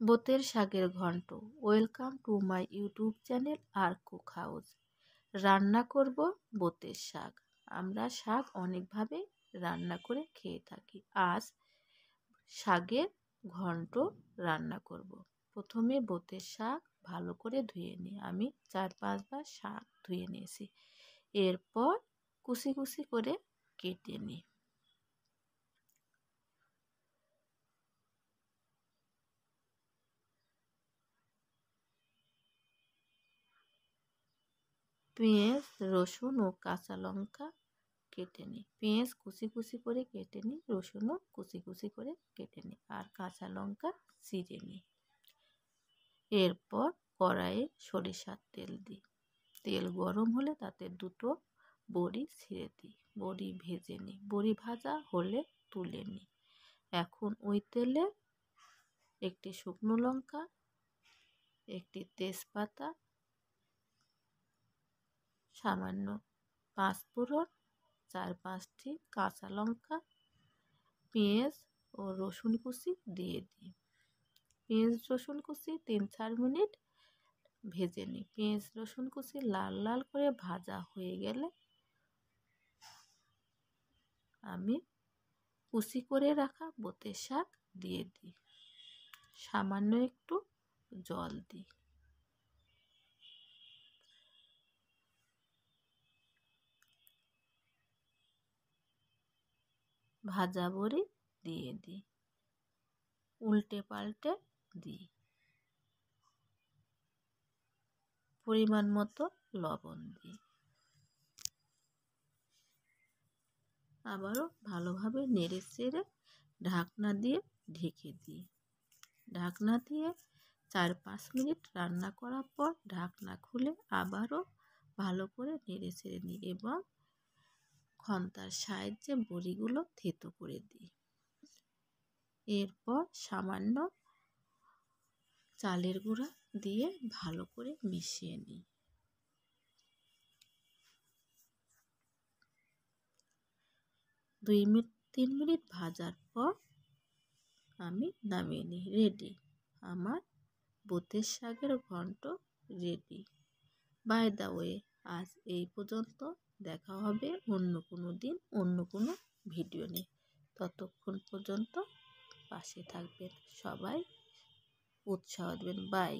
বোতের শাকের ঘন্ট। Welcome to my YouTube channel আর কুক হাউস। রান্না করব বোতের শাক। আমরা শাক অনেকভাবে রান্না করে খেয়ে থাকি। আজ শাকের ঘন্ট রান্না করব। প্রথমে বোতের শাক ভালো করে ধুয়ে নিই। আমি 4-5 বার শাক ধুয়ে নিয়েছি। এরপর কুচি কুচি করে কেটে নিই। পেঁয়াজ, রসুন ও কাঁচা লঙ্কা কেটে নিই। পেঁয়াজ কুচি কুচি করে কেটে নিই, রসুনও কুচি কুচি করে কেটে নিই, আর কাঁচা লঙ্কা চিড়ে নিই। এরপর কড়াইয়ে সরিষার তেল দিই। তেল গরম হলে তাতে দুটো বড়ি ছিঁড়ে দিই। বড়ি ভেজে নিই। বড়ি ভাজা হলে তুলে নিই। এখন ওই তেলে একটি শুকনো লঙ্কা, একটি তেজপাতা, সামান্য পাঁচফোড়ন, 4-5টি কাঁচা লঙ্কা, পেঁয়াজ ও রসুন কুচি দিয়ে দিই। পেঁয়াজ রসুন কুচি 3-4 মিনিট ভেজে নিই। পেঁয়াজ রসুন কুচি লাল লাল করে ভাজা হয়ে গেলে আমি কুচি করে রাখা বোতের শাক দিয়ে দিই। সামান্য একটু জল দিই। ভাজা বড়ি দিয়ে দিই। উল্টে পাল্টে দিই। পরিমাণ মতো লবণ দিই। আবারও ভালোভাবে নেড়ে চেড়ে ঢাকনা দিয়ে ঢেকে দিই। ঢাকনা দিয়ে 4-5 মিনিট রান্না করার পর ঢাকনা খুলে আবারও ভালো করে নেড়ে চেড়ে নিই এবং খন্তার সাহায্যে বড়িগুলো থেতো করে দিই। এরপর সামান্য চালের গুঁড়া দিয়ে ভালো করে মিশিয়ে নিই। 2-3 মিনিট ভাজার পর আমি নামিয়ে নিই। রেডি আমার বোতের শাকের ঘন্ট রেডি। বাই দ্য ওয়ে, আজ এই পর্যন্ত। দেখা হবে অন্য কোনো দিন অন্য কোনো ভিডিও নিয়ে। ততক্ষণ পর্যন্ত পাশে থাকবেন, সবাই উৎসাহ দেবেন। বাই।